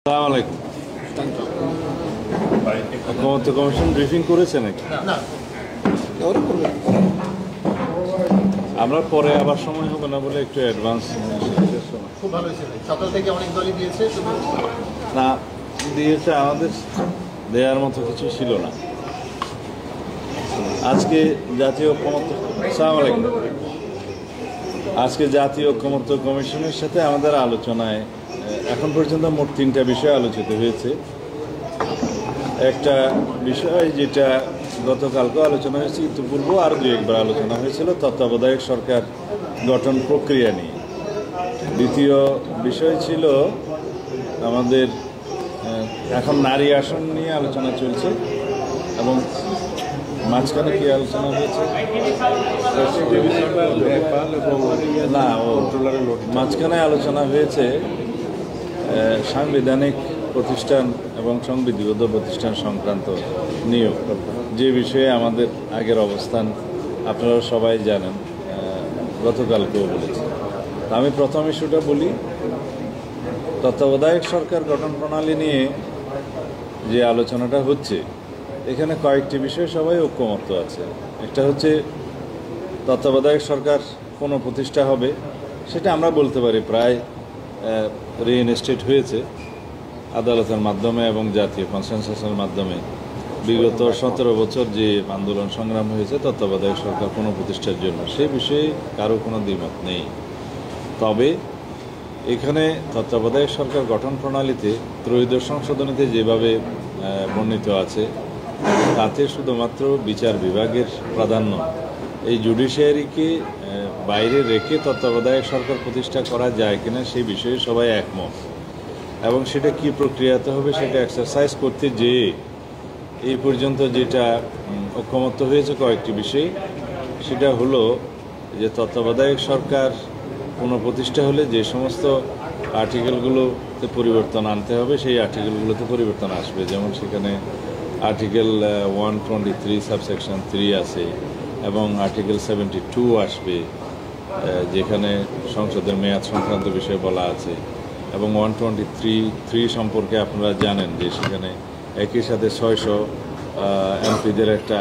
আসসালামু আলাইকুম। ঐক্যমত্য কমিশন ব্রিফিং করেছে নাকি? আমরা পরে আবার সময় হবে না বলে একটু অ্যাডভান্স খুব ভালো হয়েছে। সকাল থেকে অনেক দলই দিয়েছে, না দিয়েছে, আমাদের দেওয়ার মতো কিছু ছিল না। আজকে জাতীয় ঐক্যমত্য আসসালামু আলাইকুম। আজকে জাতীয় ঐক্যমত্য কমিশনের সাথে আমাদের আলোচনায় এখন পর্যন্ত মোট 3টা বিষয় আলোচিত হয়েছে। একটা বিষয় যেটা গতকালকে আলোচনা হয়েছে, ইতিপূর্ব আরও 2-1বার আলোচনা হয়েছিল তত্ত্বাবধায়ক সরকার গঠন প্রক্রিয়া নিয়ে। দ্বিতীয় বিষয় ছিল আমাদের এখন নারী আসন নিয়ে আলোচনা চলছে, এবং মাঝখানে কি আলোচনা হয়েছে না, মাঝখানে আলোচনা হয়েছে সাংবিধানিক প্রতিষ্ঠান এবং সংবিধিবদ্ধ প্রতিষ্ঠান সংক্রান্ত নিয়োগ, যে বিষয়ে আমাদের আগের অবস্থান আপনারা সবাই জানেন, গতকালকেও বলেছি। আমি প্রথম ইস্যুটা বলি, তত্ত্বাবধায়ক সরকার গঠন প্রণালী নিয়ে যে আলোচনাটা হচ্ছে, এখানে কয়েকটি বিষয়ে সবাই ঐক্যমত্য আছে। একটা হচ্ছে তত্ত্বাবধায়ক সরকার কোনো প্রতিষ্ঠা হবে, সেটা আমরা বলতে পারি প্রায় রিইনস্টেট হয়েছে আদালতের মাধ্যমে এবং জাতীয় কনসেনসাসের মাধ্যমে। বিগত 17 বছর যে আন্দোলন সংগ্রাম হয়েছে তত্ত্বাবধায়ক সরকার কোনো প্রতিষ্ঠার জন্য, সে বিষয়ে কারো কোনো দ্বিমত নেই। তবে এখানে তত্ত্বাবধায়ক সরকার গঠন প্রণালীতে ত্রয়োদশ সংশোধনীতে যেভাবে বর্ণিত আছে, তাতে শুধুমাত্র বিচার বিভাগের প্রাধান্য, এই জুডিশিয়ারিকে বাইরে রেখে তত্ত্বাবধায়ক সরকার প্রতিষ্ঠা করা যায় কিনা সেই বিষয়ে সবাই একমত। এবং সেটা কি প্রক্রিয়াতে হবে সেটা এক্সারসাইজ করতে যেয়ে এই পর্যন্ত যেটা ঐক্যমত্য হয়েছে কয়েকটি বিষয়, সেটা হলো যে তত্ত্বাবধায়ক সরকার পুনঃপ্রতিষ্ঠা হলে যে সমস্ত আর্টিকেলগুলোতে পরিবর্তন আনতে হবে সেই আর্টিকেলগুলোতে পরিবর্তন আসবে। যেমন সেখানে আর্টিকেল 123 সাবসেকশন 3 আছে, এবং আর্টিকেল 72 আসবে যেখানে সংসদের মেয়াদ সংক্রান্ত বিষয়ে বলা আছে, এবং 123(3) সম্পর্কে আপনারা জানেন যে সেখানে একই সাথে 600 এমপিদের একটা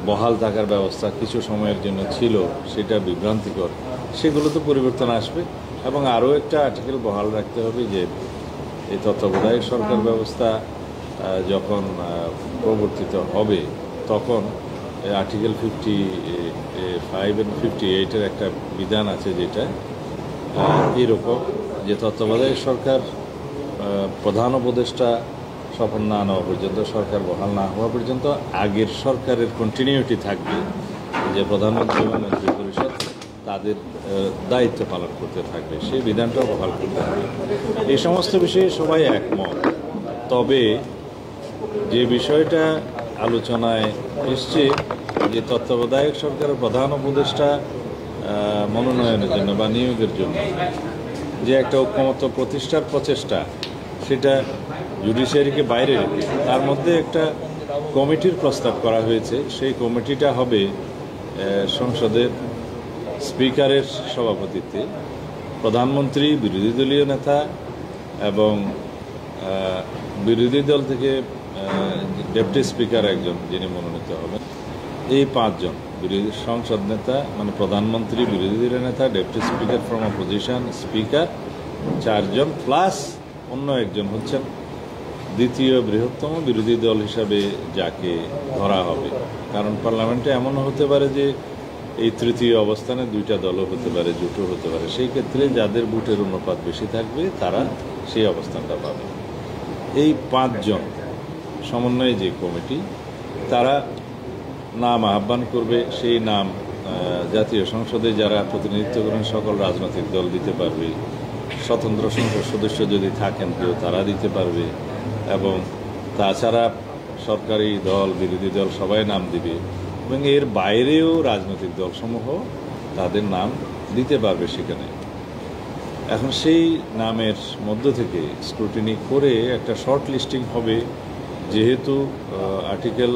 বহাল থাকার ব্যবস্থা কিছু সময়ের জন্য ছিল, সেটা বিভ্রান্তিকর। সেগুলোতে পরিবর্তন আসবে, এবং আরও একটা আর্টিকেল বহাল রাখতে হবে যে এই তত্ত্বাবধায়ক সরকার ব্যবস্থা যখন প্রবর্তিত হবে তখন আর্টিকেল 55 এবং 58-এর একটা বিধান আছে, যেটা এরকম যে তত্ত্বাবধায়ক সরকার প্রধান উপদেষ্টা শপথ না নেওয়া পর্যন্ত, সরকার বহাল না হওয়া পর্যন্ত আগের সরকারের কন্টিনিউটি থাকবে, যে প্রধানমন্ত্রী এবং মন্ত্রী পরিষদ তাদের দায়িত্ব পালন করতে থাকবে, সেই বিধানটাও বহাল করতে হবে। এই সমস্ত বিষয়ে সবাই একমত। তবে যে বিষয়টা আলোচনায় এসছে যে তত্ত্বাবধায়ক সরকারের প্রধান উপদেষ্টা মনোনয়নের জন্য বা নিয়োগের জন্য যে একটা ঐক্যমত্য প্রতিষ্ঠার প্রচেষ্টা, সেটা জুডিশিয়ারিকে বাইরে রেখে তার মধ্যে একটা কমিটির প্রস্তাব করা হয়েছে। সেই কমিটিটা হবে সংসদের স্পিকারের সভাপতিত্বে, প্রধানমন্ত্রী, বিরোধী দলীয় নেতা এবং বিরোধী দল থেকে ডেপুটি স্পিকার একজন যিনি মনোনীত হবেন, এই 5 জন বিরোধী সংসদ নেতা, মানে প্রধানমন্ত্রী, বিরোধী দলীয় নেতা, deputy speaker from opposition, speaker 4 জন, প্লাস অন্য একজন হচ্ছেন দ্বিতীয় বৃহত্তম বিরোধী দল হিসাবে যাকে ধরা হবে। কারণ পার্লামেন্টে এমনও হতে পারে যে এই তৃতীয় অবস্থানে 2টা দলও হতে পারে, জোটও হতে পারে। সেই ক্ষেত্রে যাদের ভোটের অনুপাত বেশি থাকবে তারা সেই অবস্থানটা পাবে। এই 5 জন সমন্বয়ে যে কমিটি, তারা নাম আহ্বান করবে। সেই নাম জাতীয় সংসদে যারা প্রতিনিধিত্ব করেন সকল রাজনৈতিক দল দিতে পারবে, স্বতন্ত্র সংসদ সদস্য যদি থাকেন কেউ তারা দিতে পারবে, এবং তাছাড়া সরকারি দল, বিরোধী দল সবাই নাম দিবে, এবং এর বাইরেও রাজনৈতিক দলসমূহ তাদের নাম দিতে পারবে সেখানে। এখন সেই নামের মধ্য থেকে স্ক্রুটিনি করে একটা শর্ট লিস্টিং হবে, যেহেতু আর্টিকেল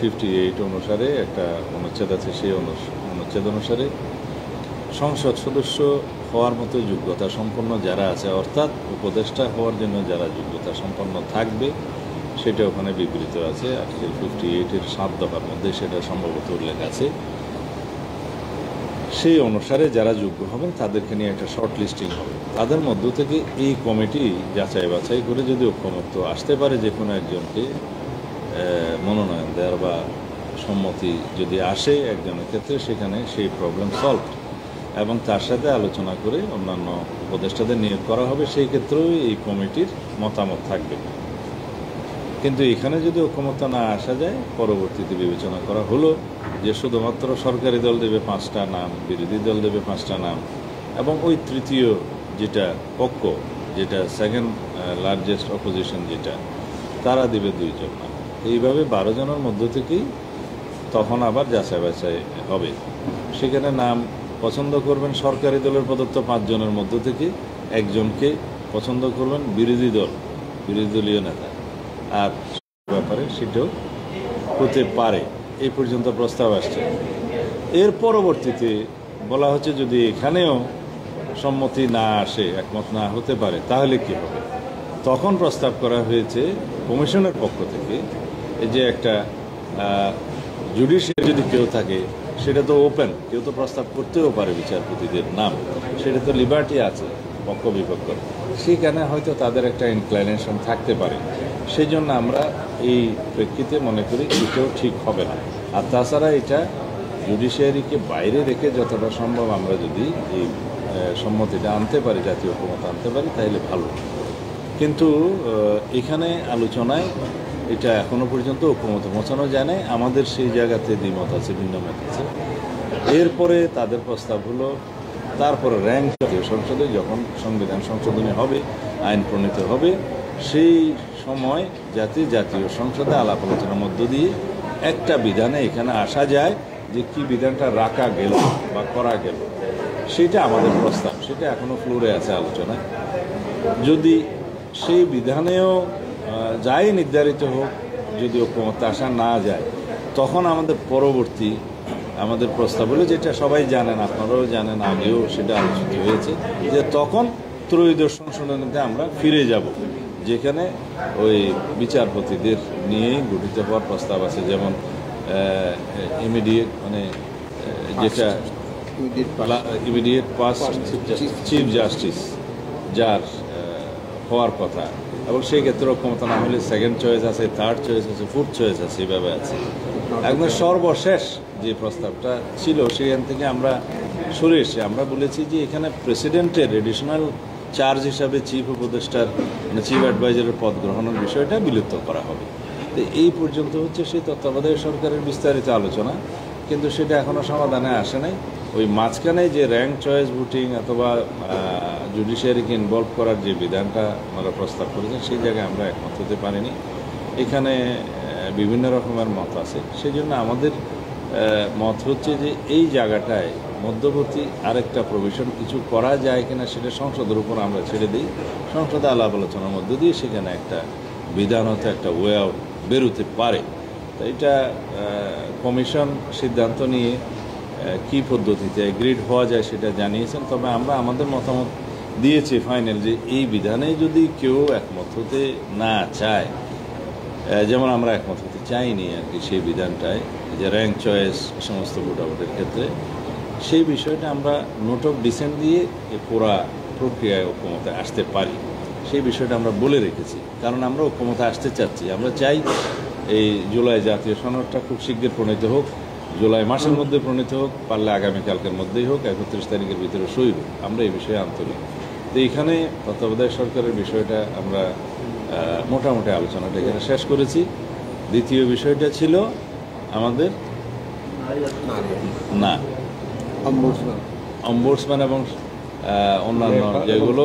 58 অনুসারে একটা অনুচ্ছেদ আছে, সেই অনুচ্ছেদ অনুসারে সংসদ সদস্য হওয়ার মতো যোগ্যতা সম্পন্ন যারা আছে, অর্থাৎ উপদেষ্টা হওয়ার জন্য যারা যোগ্যতা সম্পন্ন থাকবে, সেটা ওখানে বিবৃত আছে আর্টিকেল 58-এর 7 দফার মধ্যে সেটা সম্ভবত উল্লেখ আছে। সেই অনুসারে যারা যোগ্য হবেন তাদেরকে নিয়ে একটা শর্ট লিস্টিং হবে। তাদের মধ্য থেকে এই কমিটি যাচাই বাছাই করে যদি ঐক্যমত্য আসতে পারে যে কোনো একজনকে মনোনয়ন দেওয়ার বা সম্মতি যদি আসে একজনের ক্ষেত্রে, সেখানে সেই প্রবলেম সলভ এবং তার সাথে আলোচনা করে অন্যান্য উপদেষ্টাদের নিয়োগ করা হবে। সেই ক্ষেত্রেও এই কমিটির মতামত থাকবে। কিন্তু এখানে যদি ঐক্যমত্য না আসা যায়, পরবর্তীতে বিবেচনা করা হলো যে শুধুমাত্র সরকারি দল দেবে 5টা নাম, বিরোধী দল দেবে 5টা নাম, এবং ওই তৃতীয় যেটা পক্ষ, যেটা সেকেন্ড লার্জেস্ট অপোজিশন যেটা, তারা দেবে 2 জন নাম। এইভাবে 12 জনের মধ্য থেকেই তখন আবার যাচাই বাছাই হবে। সেখানে নাম পছন্দ করবেন সরকারি দলের প্রদত্ত 5 জনের মধ্য থেকে একজনকে পছন্দ করবেন বিরোধী দলীয় নেতা, আর ব্যাপারে সেটাও হতে পারে। এই পর্যন্ত প্রস্তাব আসছে। এর পরবর্তীতে বলা হচ্ছে যদি এখানেও সম্মতি না আসে, একমত না হতে পারে, তাহলে কি হবে? তখন প্রস্তাব করা হয়েছে কমিশনের পক্ষ থেকে এই যে একটা জুডিশিয়ারি যদি কেউ থাকে, সেটা তো ওপেন, কেউ তো প্রস্তাব করতেও পারে বিচারপতিদের নাম, সেটা তো লিবার্টি আছে পক্ষ বিপক্ষ, সেখানে হয়তো তাদের একটা ইনক্লাইনেশন থাকতে পারে। সেই জন্য আমরা এই প্রেক্ষিতে মনে করি এটাও ঠিক হবে না। আর তাছাড়া এটা জুডিশিয়ারিকে বাইরে রেখে যতটা সম্ভব আমরা যদি এই সম্মতিটা আনতে পারি, জাতীয় ঐক্যমত আনতে পারি, তাহলে ভালো। কিন্তু এখানে আলোচনায় এটা এখনো পর্যন্ত ঐক্যমত পৌঁছানো যায় না। আমাদের সেই জায়গাতে দ্বিমত আছে, ভিন্ন মত আছে। এরপরে তাদের প্রস্তাব হলো তারপরে র্যাঙ্ক জাতীয় সংসদে যখন সংবিধান সংশোধনী হবে, আইন প্রণীত হবে, সেই সময় যাতে জাতীয় সংসদে আলাপ আলোচনার মধ্য দিয়ে একটা বিধানে এখানে আসা যায় যে কি বিধানটা রাখা গেল বা করা গেল, সেটা আমাদের প্রস্তাব। সেটা এখনো ফ্লোরে আছে আলোচনায়। যদি সেই বিধানেও যাই নির্ধারিত হোক, যদি ঐক্যমত আসা না যায়, তখন আমাদের পরবর্তী আমাদের প্রস্তাব হলো, যেটা সবাই জানেন, আপনারাও জানেন, আগেও সেটা আলোচিত হয়েছে, যে তখন ত্রয়োদশ সংশোধনীতে আমরা ফিরে যাব, যেখানে ওই বিচারপতিদের নিয়েই গঠিত হওয়ার প্রস্তাব আছে। যেমন ইমিডিয়েট মানে যেটা ইমিডিয়েট পাস্ট চিফ জাস্টিস যার হওয়ার কথা, এবং সেই ক্ষেত্রে ক্ষমতা না হলে সেকেন্ড চয়েস আছে, থার্ড চয়েস আছে, ফোর্থ চয়েস আছে, এভাবে আছে। একদম সর্বশেষ যে প্রস্তাবটা ছিল সেখান থেকে আমরা সরে এসে আমরা বলেছি যে এখানে প্রেসিডেন্টের এডিশনাল চার্জ হিসাবে চিফ উপদেষ্টার মানে চিফ অ্যাডভাইজারের পদ গ্রহণের বিষয়টা বিলুপ্ত করা হবে। তো এই পর্যন্ত হচ্ছে সেই তত্ত্বাবধায়ক সরকারের বিস্তারিত আলোচনা, কিন্তু সেটা এখনও সমাধানে আসে নাই। ওই মাঝখানে যে র্যাঙ্ক চয়েস ভোটিং অথবা জুডিশিয়ারিকে ইনভলভ করার যে বিধানটা আমরা প্রস্তাব করেছেন, সেই জায়গায় আমরা একমত হতে পারিনি। এখানে বিভিন্ন রকমের মত আছে। সেই জন্য আমাদের মত হচ্ছে যে এই জায়গাটায় মধ্যবর্তী আরেকটা প্রভিশন কিছু করা যায় কিনা সেটা সংসদের উপর আমরা ছেড়ে দিই। সংসদে আলাপ আলোচনার মধ্য দিয়ে সেখানে একটা বিধান হতে একটা ওয়ে আউট বেরোতে পারে। তো এটা কমিশন সিদ্ধান্ত নিয়ে কী পদ্ধতিতে এগ্রিড হওয়া যায় সেটা জানিয়েছেন। তবে আমরা আমাদের মতামত দিয়েছি ফাইনাল যে এই বিধানে যদি কেউ একমত হতে না চায়, যেমন আমরা একমত হতে চাইনি আর কি সেই বিধানটায়, যে র্যাঙ্ক চয়েস সমস্ত ভোটাভোটের ক্ষেত্রে, সেই বিষয়টা আমরা নোট অফ ডিসেন্ট দিয়ে পুরা প্রক্রিয়ায় ঐক্যমতে আসতে পারি, সেই বিষয়টা আমরা বলে রেখেছি। কারণ আমরা ঐক্যমতে আসতে চাচ্ছি, আমরা চাই এই জুলাই জাতীয় সনদটা খুব শীঘ্র প্রণীত হোক, জুলাই মাসের মধ্যে প্রণীত হোক, পারলে আগামীকালকের মধ্যেই হোক, 31 তারিখের ভিতরে সই হোক। আমরা এই বিষয়ে আন্তরিক। তো এইখানে তত্ত্বাবধায়ক সরকারের বিষয়টা আমরা মোটামুটি আলোচনাটা এখানে শেষ করেছি। দ্বিতীয় বিষয়টা ছিল আমাদের না অম্বুডসম্যান এবং অন্যান্য যেগুলো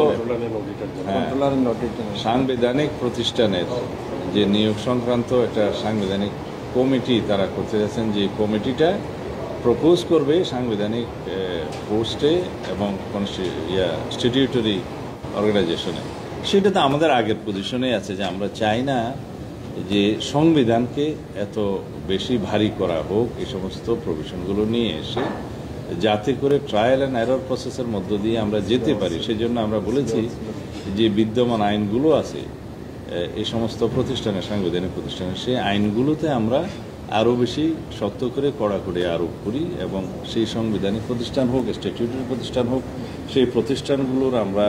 সাংবিধানিক প্রতিষ্ঠানের যে নিয়োগ সংক্রান্ত একটা সাংবিধানিক কমিটি তারা করতে যাচ্ছেন, যে কমিটিটা প্রপোজ করবে সাংবিধানিক পোস্টে এবং স্ট্যাটিউটরি অর্গানাইজেশনে। সেটা তো আমাদের আগের পজিশনে আছে যে আমরা চাই না যে সংবিধানকে এত বেশি ভারী করা হোক, এই সমস্ত প্রভিশনগুলো নিয়ে এসে যাতে করে ট্রায়াল অ্যান্ড এরর প্রসেসের মধ্য দিয়ে আমরা যেতে পারি। সেই জন্য আমরা বলেছি যে বিদ্যমান আইনগুলো আছে এই সমস্ত প্রতিষ্ঠানে, সাংবিধানিক প্রতিষ্ঠানে, সেই আইনগুলোতে আমরা আরও বেশি শক্ত করে কড়াকড়ি আরোপ করি এবং সেই সাংবিধানিক প্রতিষ্ঠান হোক, স্ট্যাটিউটরি প্রতিষ্ঠান হোক, সেই প্রতিষ্ঠানগুলোর আমরা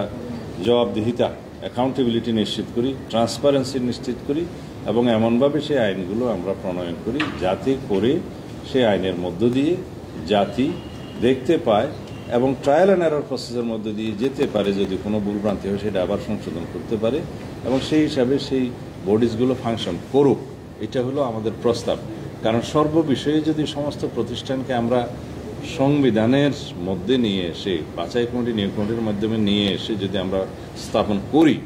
জবাবদিহিতা, অ্যাকাউন্টেবিলিটি নিশ্চিত করি, ট্রান্সপারেন্সি নিশ্চিত করি এবং এমনভাবে সেই আইনগুলো আমরা প্রণয়ন করি যাতে করে সেই আইনের মধ্য দিয়ে জাতি দেখতে পায় এবং ট্রায়াল অ্যান্ড এরর প্রসেসের মধ্য দিয়ে যেতে পারে। যদি কোনো ভুলভ্রান্তি হয় সেটা আবার সংশোধন করতে পারে এবং সেই হিসাবে সেই বডিজগুলো ফাংশন করুক। এটা হলো আমাদের প্রস্তাব। কারণ সর্ববিষয়ে যদি সমস্ত প্রতিষ্ঠানকে আমরা সংবিধানের মধ্যে নিয়ে এসে, বাছাই কমিটি, নিয়োগ কমিটির মাধ্যমে নিয়ে এসে যদি আমরা স্থাপন করি,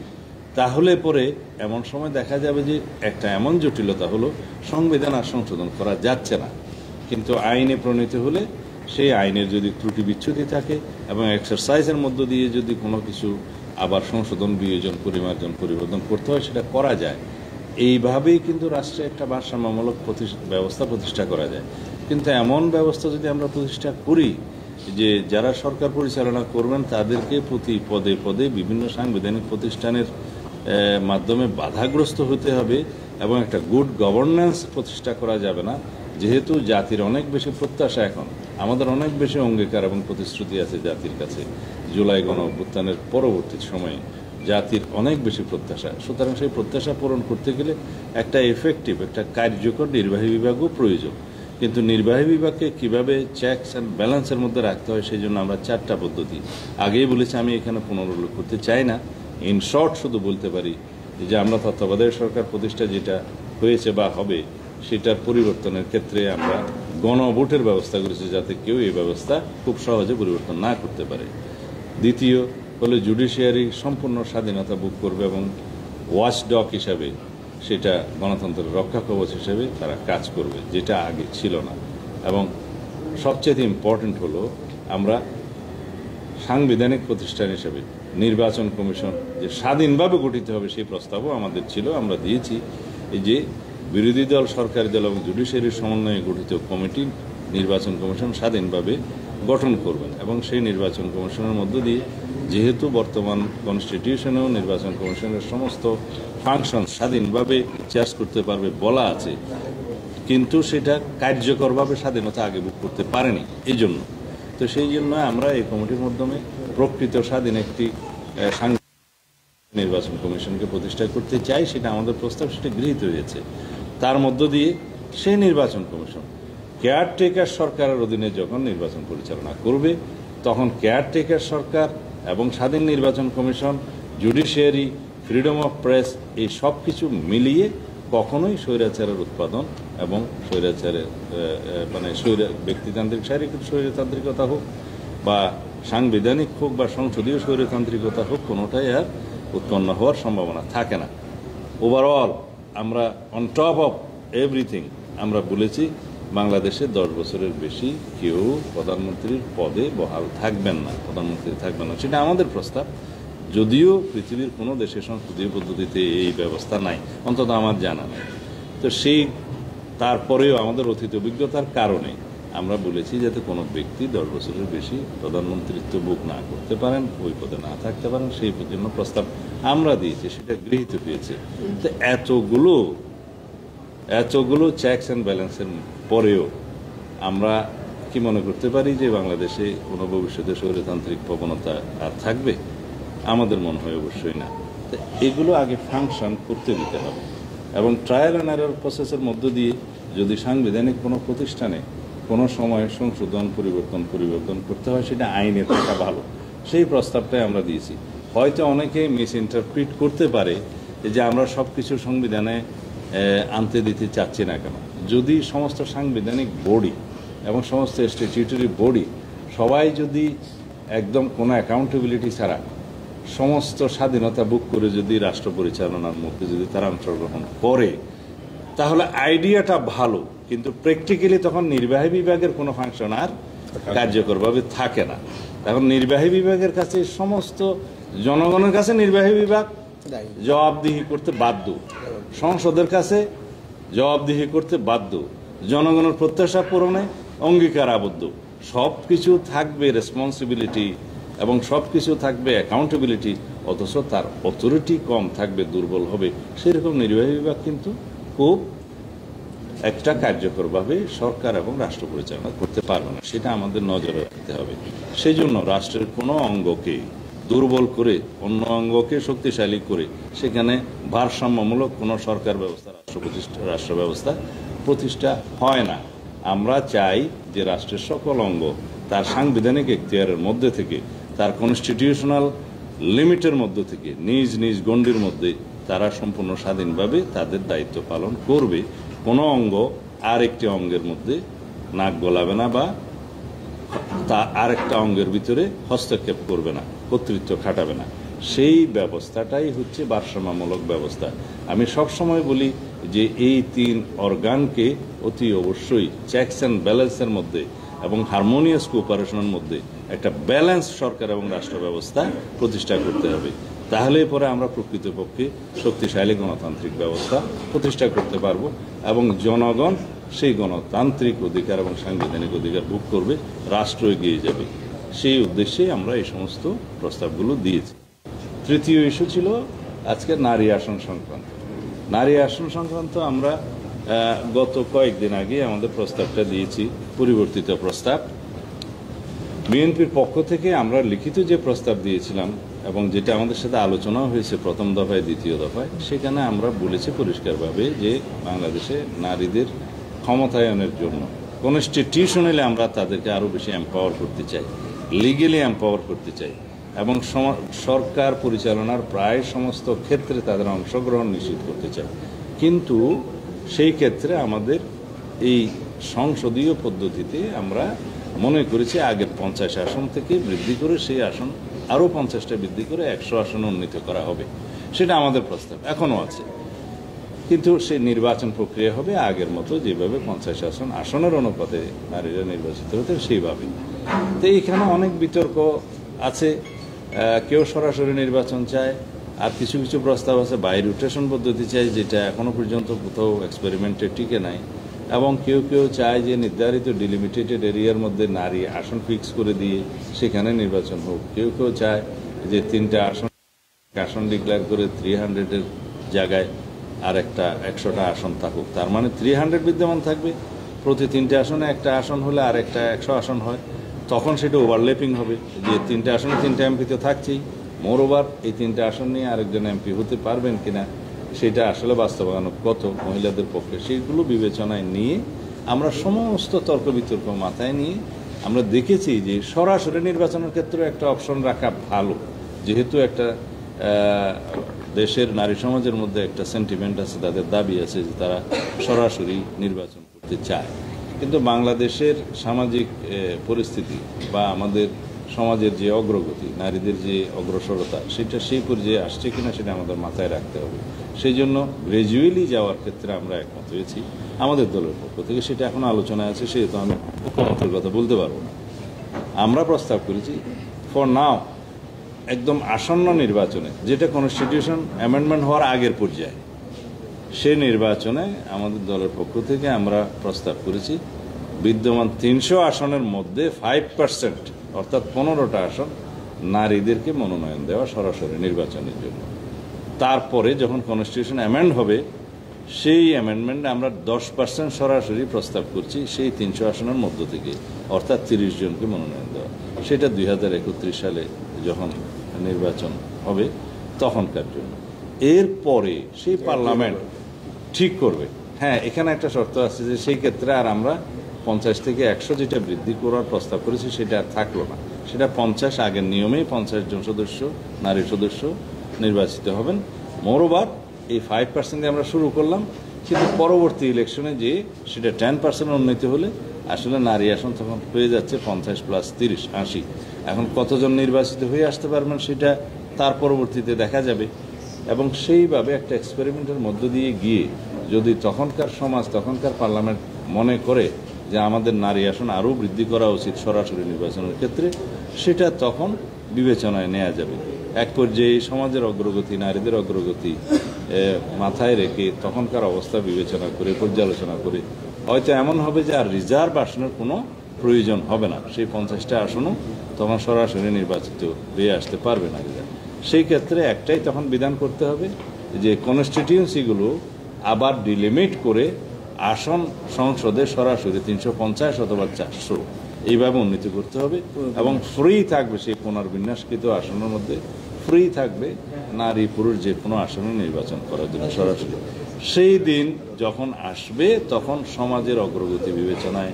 তাহলে পরে এমন সময় দেখা যাবে যে একটা এমন জটিলতা হলো সংবিধান আর সংশোধন করা যাচ্ছে না। কিন্তু আইনে প্রণীত হলে সেই আইনের যদি ত্রুটি বিচ্ছুতি থাকে এবং এক্সারসাইজের মধ্য দিয়ে যদি কোনো কিছু আবার সংশোধন, বিয়োজন, পরিমার্জন, পরিবর্তন করতে হয়, সেটা করা যায়। এইভাবেই কিন্তু রাষ্ট্রে একটা ভারসাম্যমূলক ব্যবস্থা প্রতিষ্ঠা করা যায়। কিন্তু এমন ব্যবস্থা যদি আমরা প্রতিষ্ঠা করি যে যারা সরকার পরিচালনা করবেন তাদেরকে প্রতি পদে পদে বিভিন্ন সাংবিধানিক প্রতিষ্ঠানের মাধ্যমে বাধাগ্রস্ত হতে হবে এবং একটা গুড গভর্নেন্স প্রতিষ্ঠা করা যাবে না। যেহেতু জাতির অনেক বেশি প্রত্যাশা, এখন আমাদের অনেক বেশি অঙ্গীকার এবং প্রতিশ্রুতি আছে জাতির কাছে। জুলাই গণ অভ্যুত্থানের পরবর্তী সময়ে জাতির অনেক বেশি প্রত্যাশা। সুতরাং সেই প্রত্যাশা পূরণ করতে গেলে একটা এফেক্টিভ, একটা কার্যকর নির্বাহী বিভাগও প্রয়োজন। কিন্তু নির্বাহী বিভাগকে কিভাবে চেকস অ্যান্ড ব্যালেন্সের মধ্যে রাখতে হয় সেই জন্য আমরা 4টা পদ্ধতি আগেই বলেছি, আমি এখানে পুনরুল্লেখ করতে চাই না। ইন শর্ট শুধু বলতে পারি যে আমরা তত্ত্বাবধায়ক সরকার প্রতিষ্ঠা যেটা হয়েছে বা হবে সেটার পরিবর্তনের ক্ষেত্রে আমরা গণভোটের ব্যবস্থা করেছি যাতে কেউ এই ব্যবস্থা খুব সহজে পরিবর্তন না করতে পারে। দ্বিতীয় হলো জুডিশিয়ারি সম্পূর্ণ স্বাধীনতা ভোগ করবে এবং ওয়াচডগ হিসাবে, সেটা গণতন্ত্রের রক্ষা কবচ হিসেবে তারা কাজ করবে, যেটা আগে ছিল না। এবং সবচেয়ে ইম্পর্টেন্ট হলো আমরা সাংবিধানিক প্রতিষ্ঠান হিসেবে নির্বাচন কমিশন যে স্বাধীনভাবে গঠিত হবে সেই প্রস্তাবও আমাদের ছিল, আমরা দিয়েছি। এই যে বিরোধী দল, সরকারি দল এবং জুডিশিয়ারির সমন্বয়ে গঠিত কমিটি, নির্বাচন কমিশন স্বাধীনভাবে গঠন করবেন এবং সেই নির্বাচন কমিশনের মধ্য দিয়ে, যেহেতু বর্তমান কনস্টিটিউশনেও নির্বাচন কমিশনের সমস্ত ফাংশন স্বাধীনভাবে চেস করতে পারবে বলা আছে, কিন্তু সেটা কার্যকরভাবে স্বাধীনতা আগে ভোগ করতে পারেনি। এই জন্য তো সেই জন্য আমরা এই কমিটির মাধ্যমে প্রকৃত স্বাধীন একটি নির্বাচন কমিশনকে প্রতিষ্ঠা করতে চাই। সেটা আমাদের প্রস্তাব, সেটা গৃহীত হয়েছে। তার মধ্য দিয়ে সেই নির্বাচন কমিশন কেয়ারটেকার সরকারের অধীনে যখন নির্বাচন পরিচালনা করবে, তখন কেয়ারটেকার সরকার এবং স্বাধীন নির্বাচন commission, judiciary, freedom of press, এই সব কিছু মিলিয়ে কখনোই স্বৈরাচারের উৎপাদন এবং স্বৈরাচারের ব্যক্তিতান্ত্রিক, শারীরিক স্বৈরতান্ত্রিকতা হোক বা সাংবিধানিক হোক বা সংসদীয় স্বৈরতান্ত্রিকতা হোক, কোনোটাই আর উৎপন্ন হওয়ার সম্ভাবনা থাকে না। ওভারঅল আমরা অন টপ অফ এভরিথিং আমরা বলেছি বাংলাদেশে 10 বছরের বেশি কেউ প্রধানমন্ত্রীর পদে বহাল থাকবেন না, প্রধানমন্ত্রী থাকবেন না। সেটা আমাদের প্রস্তাব। যদিও পৃথিবীর কোনো দেশের সংসদীয় পদ্ধতিতে এই ব্যবস্থা নাই, অন্তত আমার জানা নেই। তো সেই তারপরেও আমাদের অতীত অভিজ্ঞতার কারণে আমরা বলেছি যাতে কোনো ব্যক্তি 10 বছরের বেশি প্রধানমন্ত্রিত্ব ভোগ না করতে পারেন, ওই পদে না থাকতে পারেন, সেই জন্য প্রস্তাব আমরা দিয়েছি, সেটা গৃহীত হয়েছে। তো এতগুলো চেকস অ্যান্ড ব্যালেন্সের পরেও আমরা কি মনে করতে পারি যে বাংলাদেশে কোনো ভবিষ্যতে স্বৈরতান্ত্রিক প্রবণতা আর থাকবে? আমাদের মনে হয় অবশ্যই না। তো এগুলো আগে ফাংশন করতে দিতে হবে এবং ট্রায়াল অ্যান্ড এরর প্রসেসের মধ্য দিয়ে যদি সাংবিধানিক কোনো প্রতিষ্ঠানে কোনো সময় সংশোধন, পরিবর্তন করতে হয়, সেটা আইনে থাকা ভালো। সেই প্রস্তাবটাই আমরা দিয়েছি। হয়তো অনেকে মিস ইন্টারপ্রিট করতে পারে যে আমরা সব কিছু সংবিধানে আনতে দিতে চাচ্ছি না কেন। যদি সমস্ত সাংবিধানিক বডি এবং সমস্ত স্ট্যাটিউটরি বডি সবাই যদি একদম কোনো অ্যাকাউন্টেবিলিটি ছাড়া সমস্ত স্বাধীনতা ভোগ করে যদি রাষ্ট্র পরিচালনার মধ্যে যদি তারা অংশগ্রহণ করে, তাহলে আইডিয়াটা ভালো, কিন্তু প্র্যাকটিক্যালি তখন নির্বাহী বিভাগের কোনো ফাংশন আর কার্যকরভাবে থাকে না। এখন নির্বাহী বিভাগের কাছে সমস্ত জনগণের কাছে নির্বাহী বিভাগ জবাবদিহি করতে বাধ্য, সংসদের কাছে জবাবদিহি করতে বাধ্য, জনগণের প্রত্যাশা পূরণে অঙ্গীকার আবদ্ধ। সব কিছু থাকবে রেসপন্সিবিলিটি এবং সব কিছু থাকবে অ্যাকাউন্টেবিলিটি, অথচ তার অথরিটি কম থাকবে, দুর্বল হবে, সেরকম নির্বাহী বিভাগ কিন্তু খুব একটা কার্যকরভাবে সরকার এবং রাষ্ট্র পরিচালনা করতে পারবে না। সেটা আমাদের নজরে রাখতে হবে। সেই জন্য রাষ্ট্রের কোনো অঙ্গকে দুর্বল করে অন্য অঙ্গকে শক্তিশালী করে সেখানে ভারসাম্যমূলক কোনো সরকার ব্যবস্থা, রাষ্ট্র ব্যবস্থা প্রতিষ্ঠা হয় না। আমরা চাই যে রাষ্ট্রের সকল অঙ্গ তার সাংবিধানিক এখতিয়ারের মধ্যে থেকে, তার কনস্টিটিউশনাল লিমিটের মধ্যে থেকে, নিজ নিজ গণ্ডির মধ্যে তারা সম্পূর্ণ স্বাধীনভাবে তাদের দায়িত্ব পালন করবে। কোনো অঙ্গ আরেকটি অঙ্গের মধ্যে নাক গলাবে না বা তা আরেকটা অঙ্গের ভিতরে হস্তক্ষেপ করবে না, কর্তৃত্ব খাটাবে না। সেই ব্যবস্থাটাই হচ্ছে ভারসাম্যমূলক ব্যবস্থা। আমি সবসময় বলি যে এই তিন অর্গানকে অতি অবশ্যই চেকস অ্যান্ড ব্যালেন্সের মধ্যে এবং হারমোনিয়াস কোঅপারেশনের মধ্যে একটা ব্যালেন্স সরকার এবং রাষ্ট্র ব্যবস্থা প্রতিষ্ঠা করতে হবে। তাহলে পরে আমরা প্রকৃতপক্ষে শক্তিশালী গণতান্ত্রিক ব্যবস্থা প্রতিষ্ঠা করতে পারবো এবং জনগণ সেই গণতান্ত্রিক অধিকার এবং সাংবিধানিক অধিকার ভোগ করবে, রাষ্ট্র এগিয়ে যাবে। সেই উদ্দেশ্যে আমরা এই সমস্ত প্রস্তাবগুলো দিয়েছি। তৃতীয় ইস্যু ছিল আজকে নারী আসন সংক্রান্ত। নারী আসন সংক্রান্ত আমরা গত কয়েকদিন আগে আমাদের প্রস্তাবটা দিয়েছি, পরিবর্তিত প্রস্তাব। বিএনপির পক্ষ থেকে আমরা লিখিত যে প্রস্তাব দিয়েছিলাম এবং যেটা আমাদের সাথে আলোচনাও হয়েছে প্রথম দফায়, দ্বিতীয় দফায়, সেখানে আমরা বলেছি পরিষ্কারভাবে যে বাংলাদেশে নারীদের ক্ষমতায়নের জন্য কনস্টিটিউশনালি আমরা তাদেরকে আরও বেশি এম্পাওয়ার করতে চাই, লিগেলি এম্পাওয়ার করতে চাই এবং সরকার পরিচালনার প্রায় সমস্ত ক্ষেত্রে তাদের অংশগ্রহণ নিশ্চিত করতে চাই। কিন্তু সেই ক্ষেত্রে আমাদের এই সংসদীয় পদ্ধতিতে আমরা মনে করেছি আগের 50 আসন থেকে বৃদ্ধি করে সেই আসন আরও 50টা বৃদ্ধি করে 100 আসনে উন্নীত করা হবে। সেটা আমাদের প্রস্তাব এখনও আছে। কিন্তু সেই নির্বাচন প্রক্রিয়া হবে আগের মতো, যেভাবে 50 আসনের অনুপাতে নারীরা নির্বাচিত হতে সেইভাবে। তো এইখানে অনেক বিতর্ক আছে। কেউ সরাসরি নির্বাচন চায়, আর কিছু কিছু প্রস্তাব আছে বাই রোটেশন পদ্ধতি চাই, যেটা এখনো পর্যন্ত কোথাও এক্সপেরিমেন্টে টিকে নাই। এবং কেউ কেউ চায় যে নির্ধারিত ডিলিমিটেটেড এরিয়ার মধ্যে নারী আসন ফিক্স করে দিয়ে সেখানে নির্বাচন হোক। কেউ কেউ চায় যে 3টা আসন ডিক্লেয়ার করে 300-এর জায়গায় আর একটা 100টা আসন থাকুক। তার মানে 300 বিদ্যমান থাকবে, প্রতি 3টে আসনে একটা আসন হলে আর একটা 100 আসন হয়, তখন সেটা ওভারল্যাপিং হবে যে 3টে আসনে 3টা এমপি তো থাকছেই, মোর ওভার এই 3টে আসন নিয়ে আরেকজন এমপি হতে পারবেন কিনা সেটা আসলে বাস্তবায়ন কত মহিলাদের পক্ষে, সেইগুলো বিবেচনায় নিয়ে আমরা সমস্ত তর্ক বিতর্ক মাথায় নিয়ে আমরা দেখেছি যে সরাসরি নির্বাচনের ক্ষেত্রে একটা অপশন রাখা ভালো, যেহেতু একটা দেশের নারী সমাজের মধ্যে একটা সেন্টিমেন্ট আছে, তাদের দাবি আছে যে তারা সরাসরি নির্বাচন করতে চায়। কিন্তু বাংলাদেশের সামাজিক পরিস্থিতি বা আমাদের সমাজের যে অগ্রগতি, নারীদের যে অগ্রসরতা, সেটা সেই পর্যায়ে আসছে কিনা সেটা আমাদের মাথায় রাখতে হবে। সেই জন্য গ্র্যাজুয়ালি যাওয়ার ক্ষেত্রে আমরা একমত হয়েছি আমাদের দলের পক্ষ থেকে। সেটা এখন আলোচনায় আছে, সেহেতু আমি ঐক্যমতের কথা বলতে পারবো না। আমরা প্রস্তাব করেছি ফর নাও একদম আসন্ন নির্বাচনে, যেটা কনস্টিটিউশন অ্যামেন্ডমেন্ট হওয়ার আগের পর্যায়ে, সে নির্বাচনে আমাদের দলের পক্ষ থেকে আমরা প্রস্তাব করেছি বিদ্যমান 300 আসনের মধ্যে 5% অর্থাৎ 15টা আসন নারীদেরকে মনোনয়ন দেওয়া সরাসরি নির্বাচনের জন্য। তারপরে যখন কনস্টিটিউশন অ্যামেন্ড হবে, সেই অ্যামেন্ডমেন্টে আমরা 10% সরাসরি প্রস্তাব করছি সেই 300 আসনের মধ্য থেকে, অর্থাৎ 30 জনকে মনোনয়ন দেওয়া। সেটা 2031 সালে যখন নির্বাচন হবে তখনকার জন্য। এরপরে সেই পার্লামেন্ট ঠিক করবে। হ্যাঁ, এখানে একটা শর্ত আছে যে সেই ক্ষেত্রে আর আমরা 50 থেকে 100 যেটা বৃদ্ধি করার প্রস্তাব করেছি সেটা আর থাকলো না, সেটা 50 আগের নিয়মেই 50 জন সদস্য নারী সদস্য নির্বাচিত হবেন। মোরওভার এই 5% দিয়ে আমরা শুরু করলাম, কিন্তু পরবর্তী ইলেকশনে যে সেটা 10% উন্নীত হলে আসলে নারী আসন তখন হয়ে যাচ্ছে 50 + 30 80। এখন কতজন নির্বাচিত হয়ে আসতে পারবেন সেটা তার পরবর্তীতে দেখা যাবে। এবং সেইভাবে একটা এক্সপেরিমেন্টের মধ্য দিয়ে গিয়ে যদি তখনকার সমাজ, তখনকার পার্লামেন্ট মনে করে যে আমাদের নারী আসন আরও বৃদ্ধি করা উচিত সরাসরি নির্বাচনের ক্ষেত্রে, সেটা তখন বিবেচনায় নেওয়া যাবে। এক পর্যায়ে সমাজের অগ্রগতি, নারীদের অগ্রগতি মাথায় রেখে তখনকার অবস্থা বিবেচনা করে পর্যালোচনা করে হয়তো এমন হবে যে আর রিজার্ভ আসনের কোনো প্রয়োজন হবে না, সেই 50টা আসনও তখন সরাসরি নির্বাচিত হয়ে আসতে পারবে নারীরা। সেই ক্ষেত্রে একটাই তখন বিধান করতে হবে যে কনস্টিটিউয়েন্সিগুলো আবার ডিলিমিট করে আসন সংসদে সরাসরি 350 অথবা 400 এইভাবে উন্নীত করতে হবে এবং ফ্রি থাকবে সেই পুনর্বিন্যাসকৃত আসনের মধ্যে, ফ্রি থাকবে নারী পুরুষ যে কোনো আসনে নির্বাচন করার জন্য সরাসরি। সেই দিন যখন আসবে তখন সমাজের অগ্রগতি বিবেচনায়,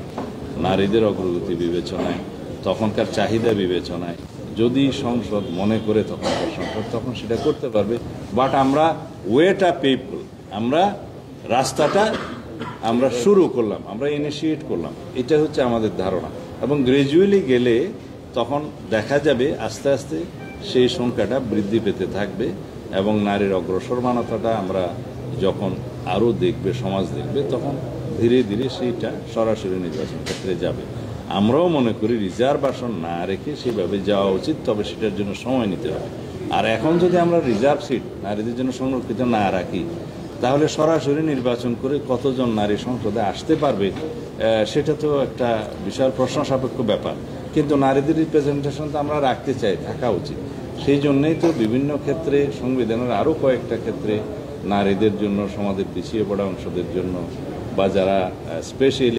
নারীদের অগ্রগতি বিবেচনায়, তখনকার চাহিদা বিবেচনায় যদি সংসদ মনে করে তখনকার সংসদ তখন সেটা করতে পারবে। বাট আমরা ওয়েট আ পিপল, আমরা রাস্তাটা আমরা শুরু করলাম, আমরা ইনিশিয়েট করলাম, এটা হচ্ছে আমাদের ধারণা। এবং গ্র্যাজুয়ালি গেলে তখন দেখা যাবে আস্তে আস্তে সেই সংখ্যাটা বৃদ্ধি পেতে থাকবে এবং নারীর অগ্রসরমানতাটা আমরা যখন আরও দেখবে, সমাজ দেখবে, তখন ধীরে ধীরে সেইটা সরাসরি নির্বাচন ক্ষেত্রে যাবে। আমরাও মনে করি রিজার্ভেশন না রেখে সেভাবে যাওয়া উচিত, তবে সেটার জন্য সময় নিতে হবে। আর এখন যদি আমরা রিজার্ভ সিট নারীদের জন্য সংরক্ষিত না রাখি, তাহলে সরাসরি নির্বাচন করে কতজন নারী সংসদে আসতে পারবে সেটা তো একটা বিশাল প্রশ্ন সাপেক্ষ ব্যাপার। কিন্তু নারীদের রিপ্রেজেন্টেশন তো আমরা রাখতে চাই, থাকা উচিত। সেই জন্যই তো বিভিন্ন ক্ষেত্রে সংবিধানের আরও কয়েকটা ক্ষেত্রে নারীদের জন্য, সমাজের পিছিয়ে পড়া অংশদের জন্য বা যারা স্পেশালি